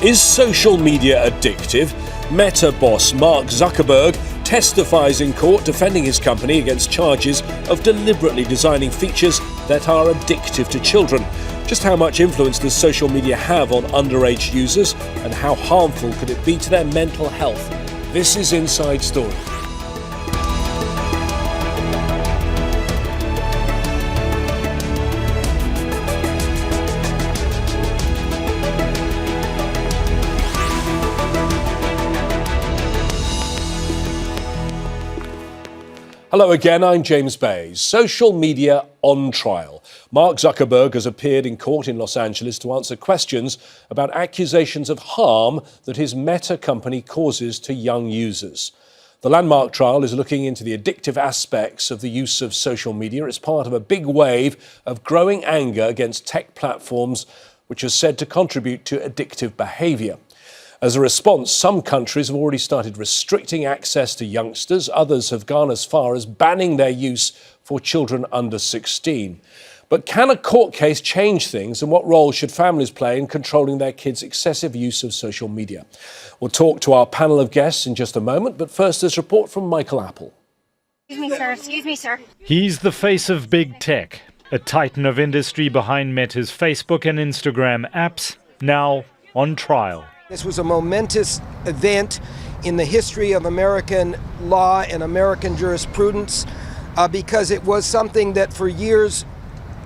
Is social media addictive? Meta boss Mark Zuckerberg testifies in court defending his company against charges of deliberately designing features that are addictive to children. Just how much influence does social media have on underage users, and how harmful could it be to their mental health? This is Inside Story. Hello again, I'm James Bays. Social media on trial. Mark Zuckerberg has appeared in court in Los Angeles to answer questions about accusations of harm that his Meta company causes to young users. The landmark trial is looking into the addictive aspects of the use of social media. It's part of a big wave of growing anger against tech platforms, which is said to contribute to addictive behaviour. As a response, some countries have already started restricting access to youngsters. Others have gone as far as banning their use for children under 16. But can a court case change things, and what role should families play in controlling their kids' excessive use of social media? We'll talk to our panel of guests in just a moment, but first this report from Michael Apple. Excuse me, sir. Excuse me, sir. He's the face of big tech, a titan of industry behind Meta's Facebook and Instagram apps, now on trial. This was a momentous event in the history of American law and American jurisprudence because it was something that for years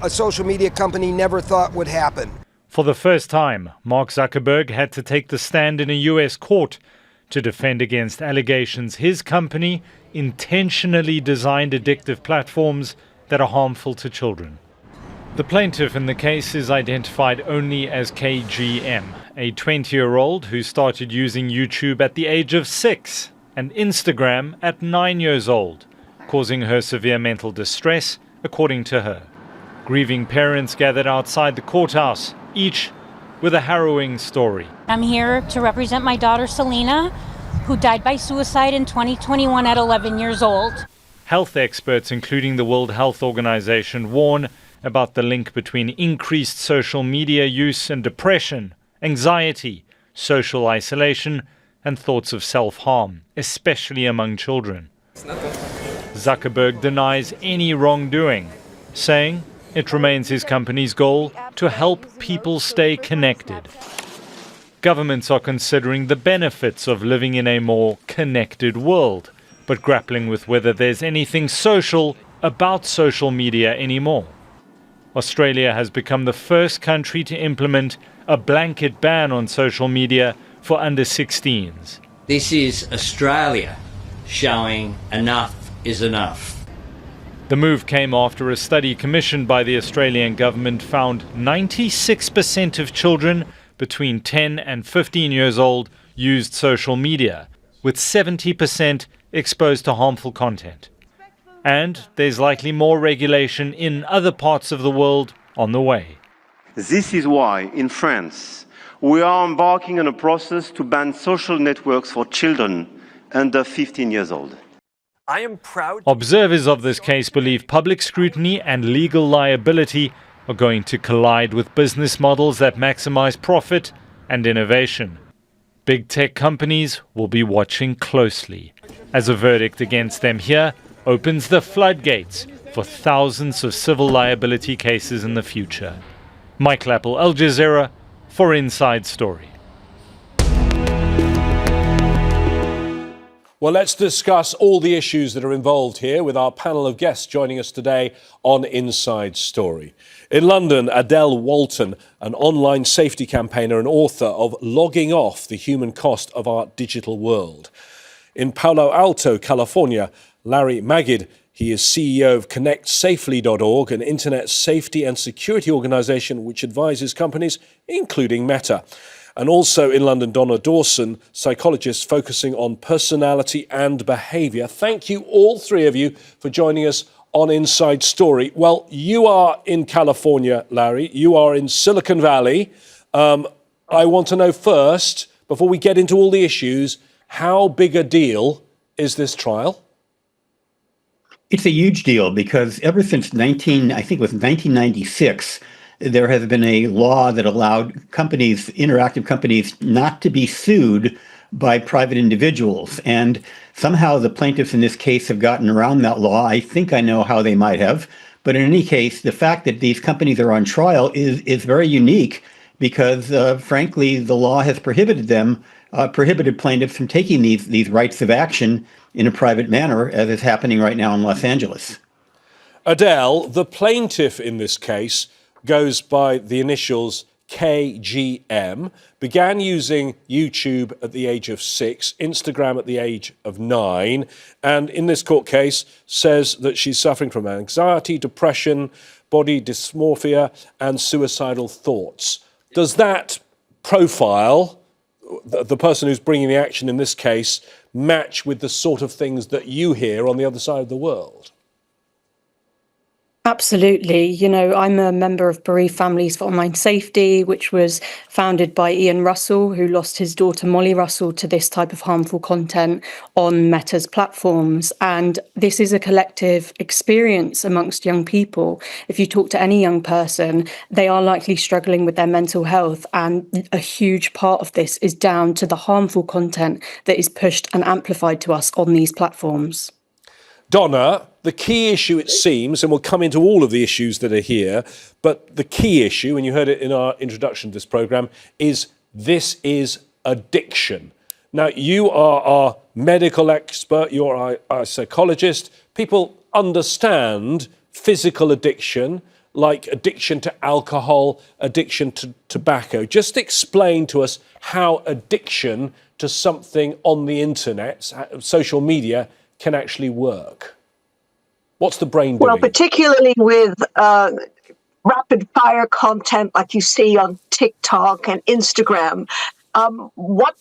a social media company never thought would happen. For the first time, Mark Zuckerberg had to take the stand in a US court to defend against allegations his company intentionally designed addictive platforms that are harmful to children. The plaintiff in the case is identified only as KGM, a 20-year-old who started using YouTube at the age of 6 and Instagram at 9 years old, causing her severe mental distress, according to her. Grieving parents gathered outside the courthouse, each with a harrowing story. I'm here to represent my daughter Selena, who died by suicide in 2021 at 11 years old. Health experts, including the World Health Organization, warn about the link between increased social media use and depression, anxiety, social isolation, and thoughts of self-harm, especially among children. Zuckerberg denies any wrongdoing, saying it remains his company's goal to help people stay connected. Governments are considering the benefits of living in a more connected world, but grappling with whether there's anything social about social media anymore. Australia has become the first country to implement a blanket ban on social media for under 16s. This is Australia showing enough is enough. The move came after a study commissioned by the Australian government found 96% of children between 10 and 15 years old used social media, with 70% exposed to harmful content. And there's likely more regulation in other parts of the world on the way. This is why, in France, we are embarking on a process to ban social networks for children under 15 years old. I am proud. Observers of this case believe public scrutiny and legal liability are going to collide with business models that maximize profit and innovation. Big tech companies will be watching closely, as a verdict against them here opens the floodgates for thousands of civil liability cases in the future. Michael Apple, Al Jazeera, for Inside Story. Well, let's discuss all the issues that are involved here with our panel of guests joining us today on Inside Story. In London, Adele Walton, an online safety campaigner and author of Logging Off, the Human Cost of Our Digital World. In Palo Alto, California, Larry Magid, he is CEO of ConnectSafely.org, an internet safety and security organisation which advises companies, including Meta. And also in London, Donna Dawson, psychologist focusing on personality and behaviour. Thank you, all three of you, for joining us on Inside Story. Well, you are in California, Larry. You are in Silicon Valley. I want to know first, before we get into all the issues, how big a deal is this trial? It's a huge deal because ever since 1996, there has been a law that allowed companies, interactive companies, not to be sued by private individuals. And somehow the plaintiffs in this case have gotten around that law. I think I know how they might have. But in any case, the fact that these companies are on trial is very unique because, frankly, the law has prohibited them, prohibited plaintiffs from taking these rights of action in a private manner, as is happening right now in Los Angeles. Adele, the plaintiff in this case, goes by the initials KGM, began using YouTube at the age of 6, Instagram at the age of 9, and in this court case says that she's suffering from anxiety, depression, body dysmorphia, and suicidal thoughts. Does that profile, the person who's bringing the action in this case, match with the sort of things that you hear on the other side of the world? Absolutely. You know, I'm a member of Bereaved Families for Online Safety, which was founded by Ian Russell, who lost his daughter Molly Russell to this type of harmful content on Meta's platforms. And this is a collective experience amongst young people. If you talk to any young person, they are likely struggling with their mental health. And a huge part of this is down to the harmful content that is pushed and amplified to us on these platforms. Donna, the key issue, it seems, and we'll come into all of the issues that are here, but the key issue, and you heard it in our introduction to this programme, is this is addiction. Now, you are our medical expert, you're our psychologist. People understand physical addiction, like addiction to alcohol, addiction to tobacco. Just explain to us how addiction to something on the internet, social media, can actually work. What's the brain doing? Well, particularly with rapid fire content like you see on TikTok and Instagram, what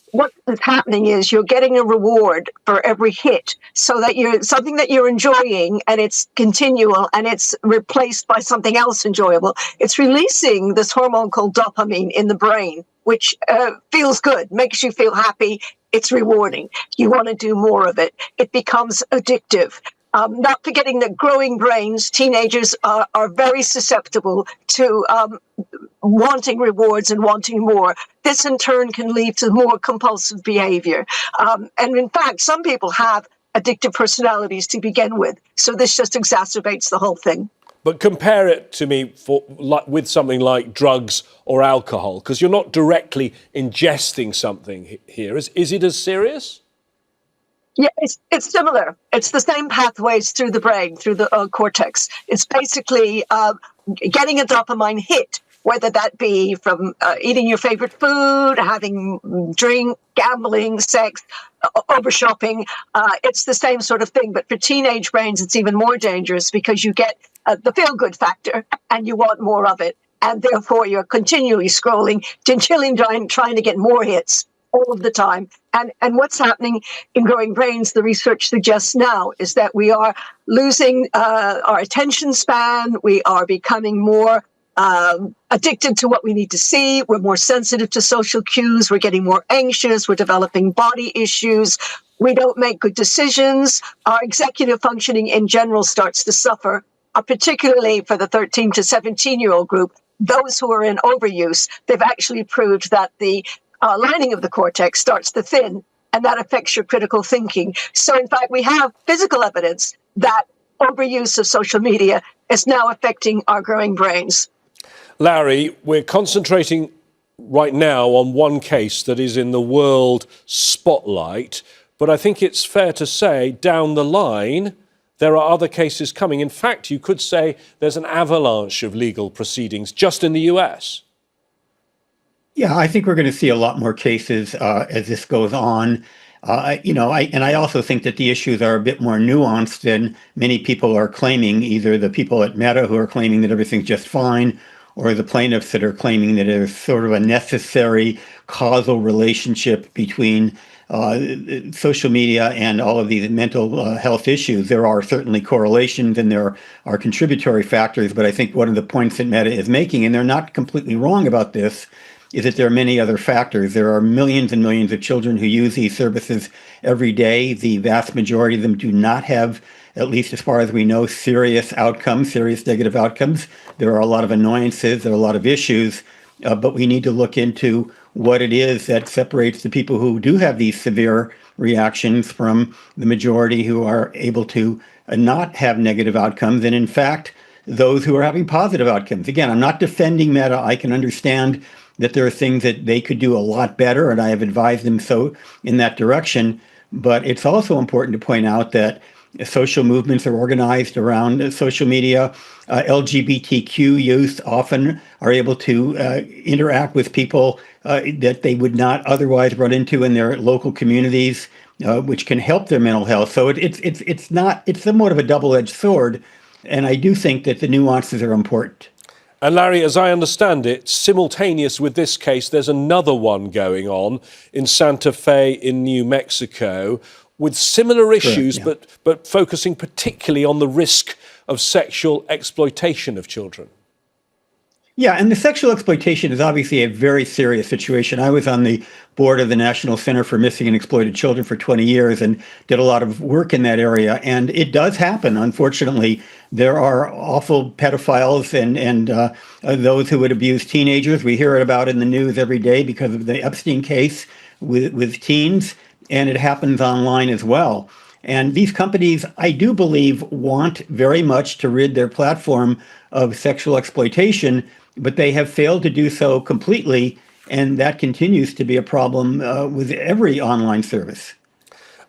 is happening is you're getting a reward for every hit, so that you're something that you're enjoying and it's continual and it's replaced by something else enjoyable. It's releasing this hormone called dopamine in the brain, which feels good, makes you feel happy. It's rewarding. You want to do more of it. It becomes addictive. Not forgetting that growing brains, teenagers are very susceptible to wanting rewards and wanting more. This in turn can lead to more compulsive behavior. And in fact, some people have addictive personalities to begin with. So this just exacerbates the whole thing. But compare it to me with something like drugs or alcohol, because you're not directly ingesting something here. Is it as serious? Yeah, it's similar. It's the same pathways through the brain, through the cortex. It's basically getting a dopamine hit, whether that be from eating your favorite food, having drink, gambling, sex, over shopping. It's the same sort of thing. But for teenage brains, it's even more dangerous because you get the feel-good factor and you want more of it. And therefore, you're continually scrolling, trying to get more hits all of the time. And what's happening in growing brains, the research suggests now, is that we are losing our attention span. We are becoming more addicted to what we need to see. We're more sensitive to social cues. We're getting more anxious. We're developing body issues. We don't make good decisions. Our executive functioning in general starts to suffer, particularly for the 13 to 17-year-old group. Those who are in overuse, they've actually proved that the lining of the cortex starts to thin, and that affects your critical thinking. So, in fact, we have physical evidence that overuse of social media is now affecting our growing brains. Larry, we're concentrating right now on one case that is in the world spotlight, but I think it's fair to say down the line there are other cases coming. In fact, you could say there's an avalanche of legal proceedings just in the US. Yeah, I think we're going to see a lot more cases as this goes on. I also think that the issues are a bit more nuanced than many people are claiming, either the people at Meta who are claiming that everything's just fine, or the plaintiffs that are claiming that there's sort of a necessary causal relationship between social media and all of these mental health issues. There are certainly correlations and there are contributory factors, but I think one of the points that Meta is making, and they're not completely wrong about this, is that there are many other factors. There are millions and millions of children who use these services every day. The vast majority of them do not have at least as far as we know, serious outcomes, serious negative outcomes. There are a lot of annoyances, there are a lot of issues, but we need to look into what it is that separates the people who do have these severe reactions from the majority who are able to not have negative outcomes, and in fact, those who are having positive outcomes. Again, I'm not defending Meta. I can understand that there are things that they could do a lot better, and I have advised them so in that direction. But it's also important to point out that social movements are organized around social media. LGBTQ youth often are able to interact with people that they would not otherwise run into in their local communities, which can help their mental health. So it's somewhat of a double-edged sword, and I do think that the nuances are important. And Larry, as I understand it, simultaneous with this case, there's another one going on in Santa Fe in New Mexico with similar issues, Correct, yeah. but focusing particularly on the risk of sexual exploitation of children. Yeah, and the sexual exploitation is obviously a very serious situation. I was on the board of the National Center for Missing and Exploited Children for 20 years and did a lot of work in that area. And it does happen, unfortunately. There are awful pedophiles and those who would abuse teenagers. We hear it about in the news every day because of the Epstein case with teens, and it happens online as well. And these companies, I do believe, want very much to rid their platform of sexual exploitation, but they have failed to do so completely, and that continues to be a problem with every online service.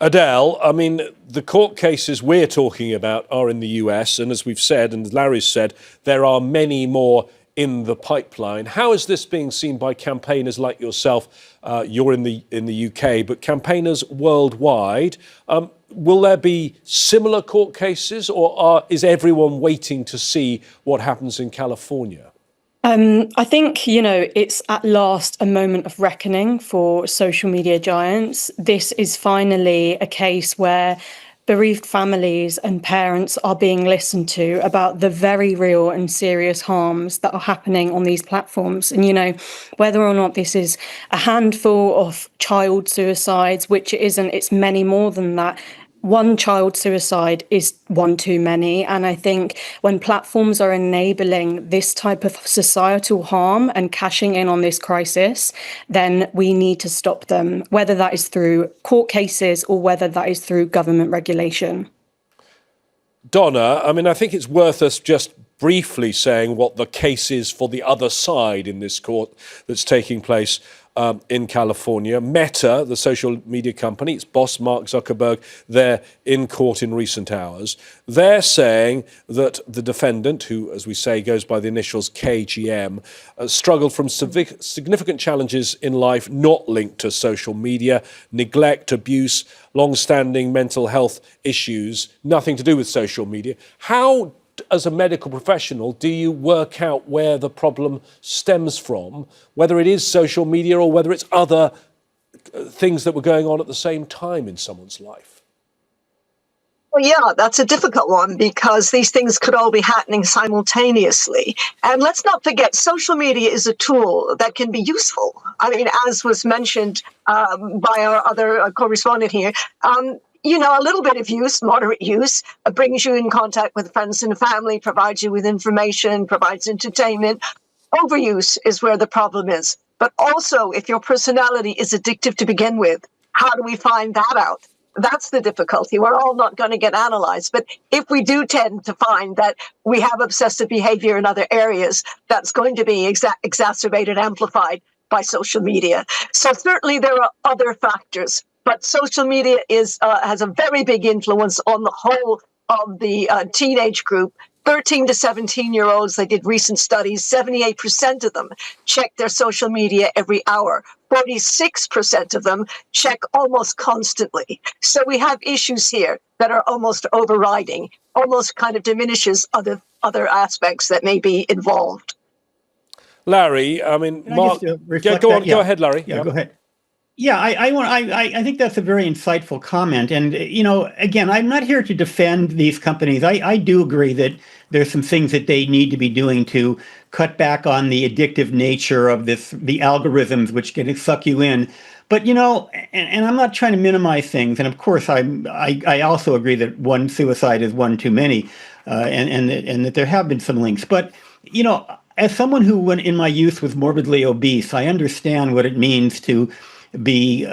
Adele, I mean, the court cases we're talking about are in the US, and as we've said, and Larry's said, there are many more in the pipeline. How is this being seen by campaigners like yourself? You're in the UK, but campaigners worldwide. Will there be similar court cases, or is everyone waiting to see what happens in California? I think, it's at last a moment of reckoning for social media giants. This is finally a case where bereaved families and parents are being listened to about the very real and serious harms that are happening on these platforms. And, whether or not this is a handful of child suicides, which it isn't, it's many more than that. One child suicide is one too many. And I think when platforms are enabling this type of societal harm and cashing in on this crisis, then we need to stop them, whether that is through court cases or whether that is through government regulation. Donna, I mean, I think it's worth us just briefly saying what the case is for the other side in this court that's taking place in California. Meta, the social media company, its boss, Mark Zuckerberg, they're in court in recent hours. They're saying that the defendant, who, as we say, goes by the initials KGM, struggled from significant challenges in life not linked to social media, neglect, abuse, long-standing mental health issues, nothing to do with social media. How, as a medical professional, do you work out where the problem stems from, whether it is social media or whether it's other things that were going on at the same time in someone's life? Well, yeah, that's a difficult one because these things could all be happening simultaneously. And let's not forget, social media is a tool that can be useful. I mean, as was mentioned by our other correspondent here, a little bit of use, moderate use, brings you in contact with friends and family, provides you with information, provides entertainment. Overuse is where the problem is. But also, if your personality is addictive to begin with, how do we find that out? That's the difficulty. We're all not going to get analyzed. But if we do tend to find that we have obsessive behavior in other areas, that's going to be exacerbated, amplified by social media. So certainly there are other factors. But social media has a very big influence on the whole of the teenage group. 13 to 17-year-olds, they did recent studies, 78% of them check their social media every hour. 46% of them check almost constantly. So we have issues here that are almost overriding, almost kind of diminishes other aspects that may be involved. Larry, I mean, Mark, go ahead, Larry. Yeah, go ahead. Yeah, I think that's a very insightful comment. And, again, I'm not here to defend these companies. I do agree that there's some things that they need to be doing to cut back on the addictive nature of the algorithms which can suck you in. But, and I'm not trying to minimize things. And of course, I also agree that one suicide is one too many, and that there have been some links. But, as someone who, when in my youth, was morbidly obese, I understand what it means to be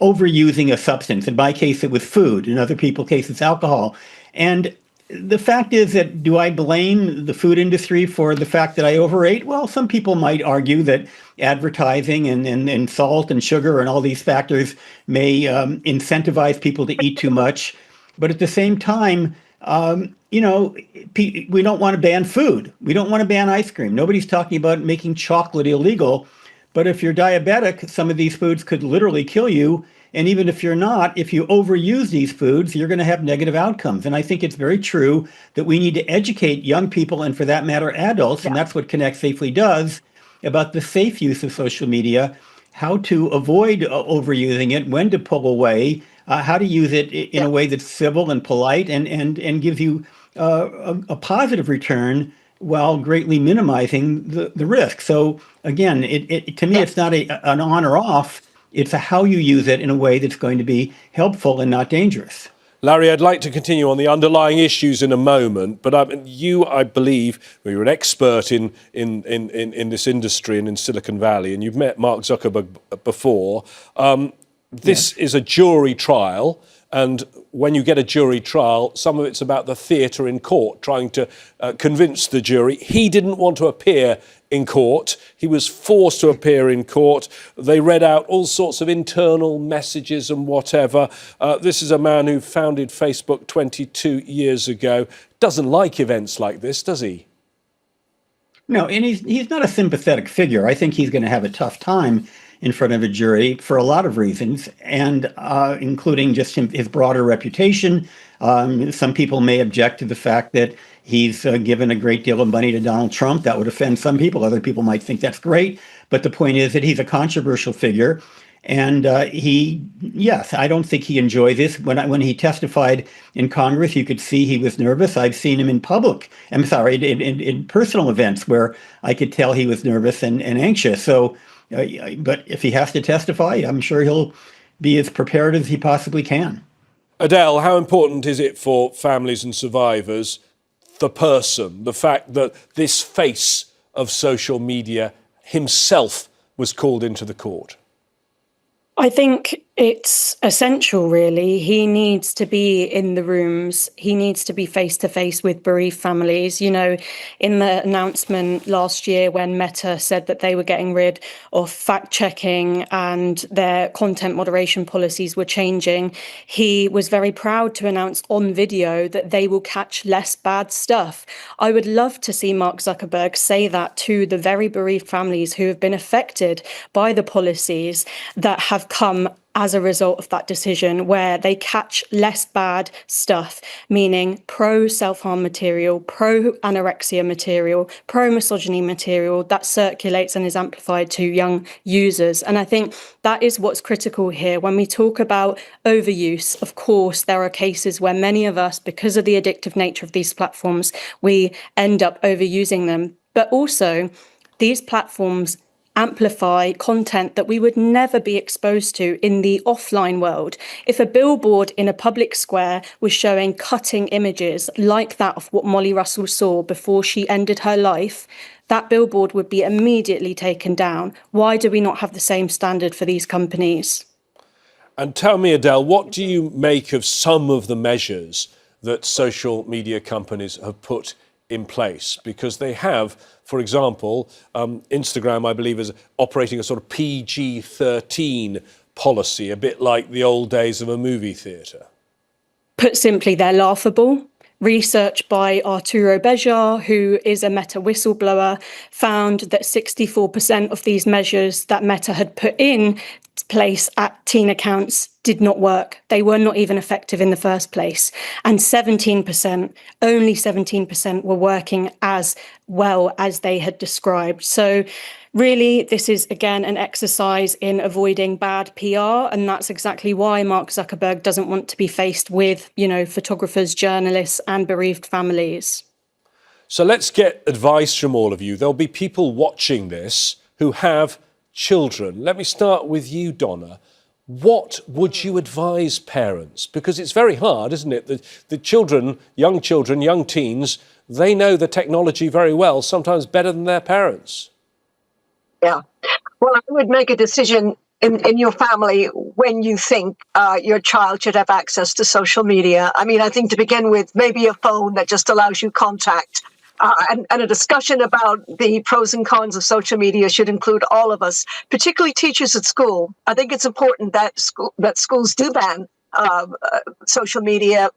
overusing a substance. In my case, it was food. In other people's cases, alcohol. And the fact is that, do I blame the food industry for the fact that I overate? Well, some people might argue that advertising and salt and sugar and all these factors may incentivize people to eat too much. But at the same time, we don't want to ban food. We don't want to ban ice cream. Nobody's talking about making chocolate illegal. But if you're diabetic, some of these foods could literally kill you. And even if you're not, if you overuse these foods, you're going to have negative outcomes. And I think it's very true that we need to educate young people, and for that matter, adults, and that's what Connect Safely does, about the safe use of social media, how to avoid overusing it, when to pull away, how to use it in a way that's civil and polite and gives you a positive return while greatly minimizing the risk. So again, to me, it's not an on or off. It's a how you use it in a way that's going to be helpful and not dangerous. Larry, I'd like to continue on the underlying issues in a moment, but I believe you're an expert in this industry and in Silicon Valley, and you've met Mark Zuckerberg before. This is a jury trial, and when you get a jury trial, some of it's about the theatre in court, trying to convince the jury. He didn't want to appear in court. He was forced to appear in court. They read out all sorts of internal messages and whatever. This is a man who founded Facebook 22 years ago. Doesn't like events like this, does he? No, and he's not a sympathetic figure. I think he's going to have a tough time in front of a jury for a lot of reasons, and including just his broader reputation. Some people may object to the fact that he's given a great deal of money to Donald Trump. That would offend some people. Other people might think that's great. But the point is that he's a controversial figure. And I don't think he enjoys this. When he testified in Congress, you could see he was nervous. I've seen him in personal events where I could tell he was nervous and anxious. So, but if he has to testify, I'm sure he'll be as prepared as he possibly can. Adele, how important is it for families and survivors, the person, the fact that this face of social media himself was called into the court? I think it's essential, really. He needs to be in the rooms. He needs to be face to face with bereaved families. In the announcement last year when Meta said that they were getting rid of fact checking and their content moderation policies were changing, he was very proud to announce on video that they will catch less bad stuff. I would love to see Mark Zuckerberg say that to the very bereaved families who have been affected by the policies that have come as a result of that decision, where they catch less bad stuff, meaning pro-self-harm material, pro-anorexia material, pro-misogyny material that circulates and is amplified to young users. And I think that is what's critical here. When we talk about overuse, of course, there are cases where many of us, because of the addictive nature of these platforms, we end up overusing them. But also, these platforms amplify content that we would never be exposed to in the offline world. If a billboard in a public square was showing cutting images like that of what Molly Russell saw before she ended her life, that billboard would be immediately taken down. Why do we not have the same standard for these companies? And tell me, Adele, what do you make of some of the measures that social media companies have put in place? Because they have, for example, Instagram, I believe, is operating a sort of PG-13 policy, a bit like the old days of a movie theatre. Put simply, they're laughable. Research by Arturo Bejar, who is a Meta whistleblower, found that 64% of these measures that Meta had put in place at teen accounts did not work. They were not even effective in the first place. And only 17% were working as well as they had described. So really, this is, again, an exercise in avoiding bad PR. And that's exactly why Mark Zuckerberg doesn't want to be faced with, photographers, journalists, and bereaved families. So let's get advice from all of you. There'll be people watching this who have children. Let me start with you, Donna. What would you advise parents? Because it's very hard, isn't it? The children, young teens, they know the technology very well, sometimes better than their parents. Yeah. Well, I would make a decision in your family when you think your child should have access to social media. I mean, I think to begin with, maybe a phone that just allows you contact. And a discussion about the pros and cons of social media should include all of us, particularly teachers at school. I think it's important that schools do ban social media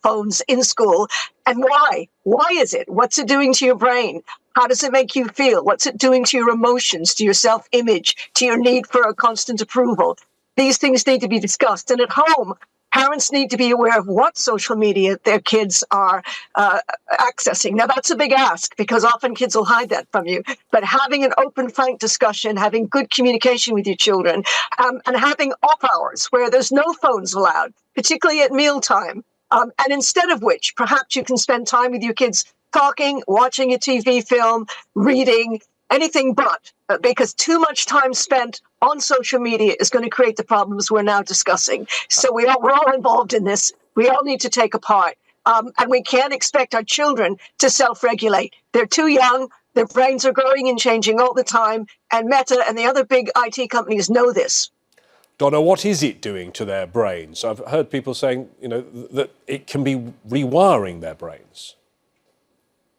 phones in school. And why? Why is it? What's it doing to your brain? How does it make you feel? What's it doing to your emotions, to your self-image, to your need for a constant approval? These things need to be discussed. And at home, parents need to be aware of what social media their kids are accessing. Now, that's a big ask because often kids will hide that from you. But having an open, frank discussion, having good communication with your children, and having off hours where there's no phones allowed, particularly at mealtime, and instead of which, perhaps you can spend time with your kids talking, watching a TV film, reading, anything but, because too much time spent on social media is going to create the problems we're now discussing. So we're all involved in this. We all need to take a part. And we can't expect our children to self-regulate. They're too young. Their brains are growing and changing all the time. And Meta and the other big IT companies know this. Donna, what is it doing to their brains? I've heard people saying, that it can be rewiring their brains.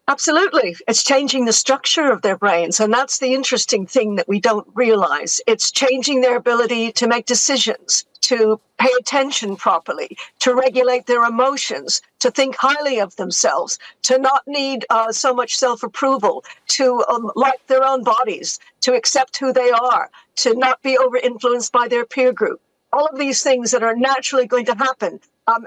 Absolutely. It's changing the structure of their brains. And that's the interesting thing that we don't realize. It's changing their ability to make decisions, to pay attention properly, to regulate their emotions, to think highly of themselves, to not need so much self-approval, to like their own bodies, to accept who they are, to not be over-influenced by their peer group. All of these things that are naturally going to happen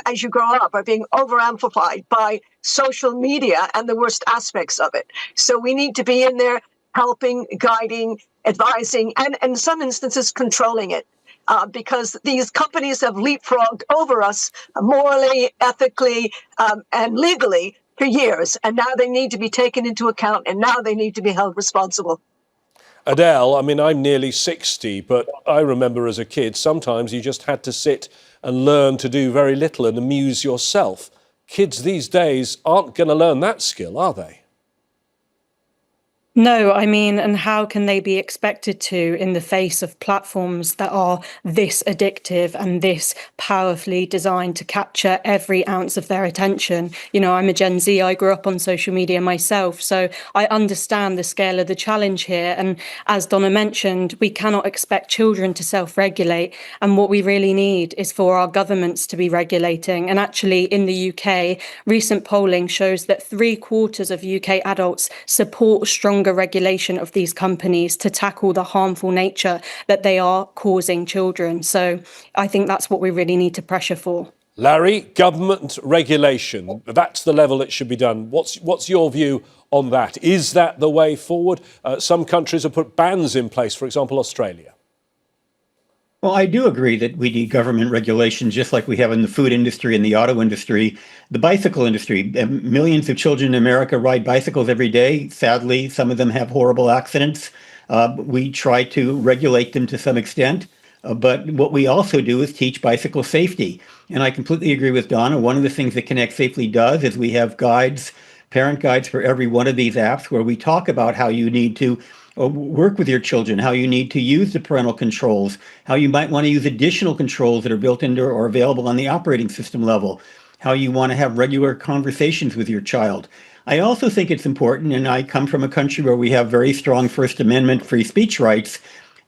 as you grow up are being over-amplified by social media and the worst aspects of it. So we need to be in there helping, guiding, advising, and in some instances controlling it. Because these companies have leapfrogged over us morally, ethically, and legally for years. And now they need to be taken into account, and now they need to be held responsible. Adele, I mean, I'm nearly 60, but I remember as a kid, sometimes you just had to sit and learn to do very little and amuse yourself. Kids these days aren't going to learn that skill, are they? No, I mean, and how can they be expected to in the face of platforms that are this addictive and this powerfully designed to capture every ounce of their attention? I'm a Gen Z. I grew up on social media myself, so I understand the scale of the challenge here. And as Donna mentioned, we cannot expect children to self-regulate. And what we really need is for our governments to be regulating. And actually, in the UK, recent polling shows that 3/4 of UK adults support stronger regulation of these companies to tackle the harmful nature that they are causing children. So I think that's what we really need to pressure for. Larry, government regulation, that's the level it should be done. What's your view on that? Is that the way forward? Some countries have put bans in place, for example, Australia. Well, I do agree that we need government regulation, just like we have in the food industry and the auto industry, the bicycle industry. Millions of children in America ride bicycles every day. Sadly, some of them have horrible accidents. We try to regulate them to some extent. But what we also do is teach bicycle safety. And I completely agree with Donna. One of the things that Connect Safely does is we have guides, parent guides for every one of these apps where we talk about how you need to work with your children, how you need to use the parental controls, how you might want to use additional controls that are built into or available on the operating system level, how you want to have regular conversations with your child. I also think it's important, and I come from a country where we have very strong First Amendment free speech rights,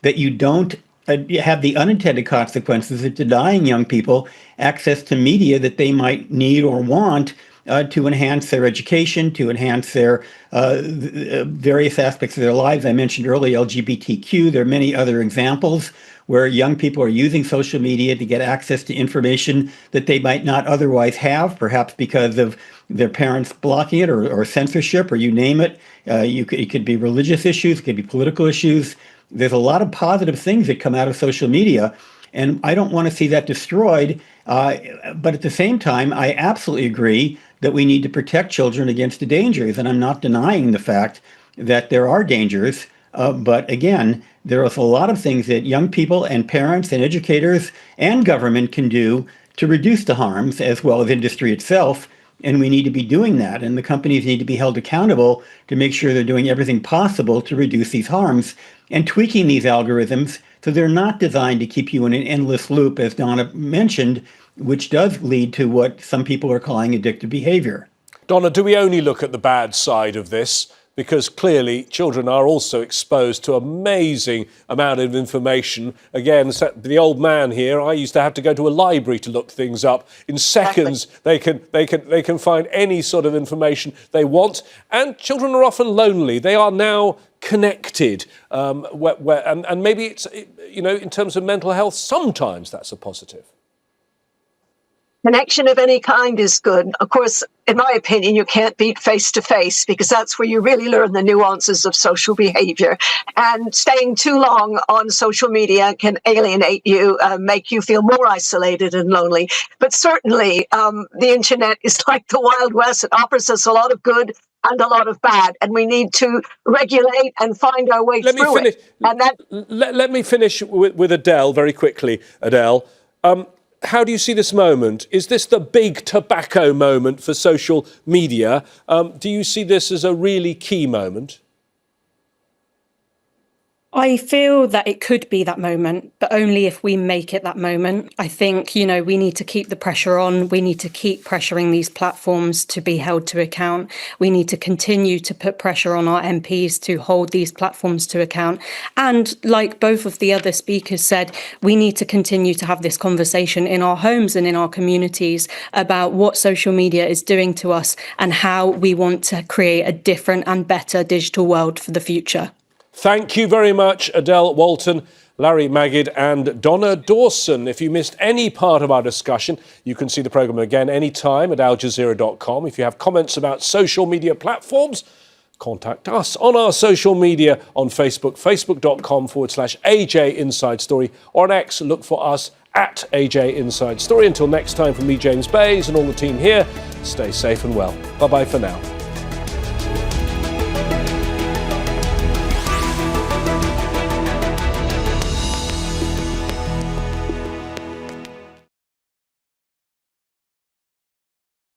that you don't have the unintended consequences of denying young people access to media that they might need or want to enhance their education, to enhance their various aspects of their lives. I mentioned earlier LGBTQ. There are many other examples where young people are using social media to get access to information that they might not otherwise have, perhaps because of their parents blocking it or censorship, or you name it. It could be religious issues, it could be political issues. There's a lot of positive things that come out of social media, and I don't want to see that destroyed. But at the same time, I absolutely agree that we need to protect children against the dangers. And I'm not denying the fact that there are dangers. But again, there are a lot of things that young people and parents and educators and government can do to reduce the harms, as well as industry itself. And we need to be doing that. And the companies need to be held accountable to make sure they're doing everything possible to reduce these harms and tweaking these algorithms so they're not designed to keep you in an endless loop, as Donna mentioned, which does lead to what some people are calling addictive behavior. Donna, do we only look at the bad side of this? Because clearly children are also exposed to amazing amount of information. Again, the old man here, I used to have to go to a library to look things up. In seconds, they can find any sort of information they want. And children are often lonely. They are now connected. And maybe it's, in terms of mental health, sometimes that's a positive. Connection of any kind is good. Of course, in my opinion, you can't beat face-to-face, because that's where you really learn the nuances of social behavior. And staying too long on social media can alienate you, make you feel more isolated and lonely. But certainly, the internet is like the Wild West. It offers us a lot of good and a lot of bad, and we need to regulate and find our way through it. And let me finish with Adele very quickly. Adele, how do you see this moment? Is this the big tobacco moment for social media? Do you see this as a really key moment? I feel that it could be that moment, but only if we make it that moment. I think, we need to keep the pressure on. We need to keep pressuring these platforms to be held to account. We need to continue to put pressure on our MPs to hold these platforms to account. And like both of the other speakers said, we need to continue to have this conversation in our homes and in our communities about what social media is doing to us and how we want to create a different and better digital world for the future. Thank you very much, Adele Walton, Larry Magid and Donna Dawson. If you missed any part of our discussion, you can see the programme again anytime at aljazeera.com. If you have comments about social media platforms, contact us on our social media on Facebook, facebook.com/AJ Inside Story, or on X, look for us at AJ Inside Story. Until next time, from me, James Bays, and all the team here, stay safe and well. Bye-bye for now.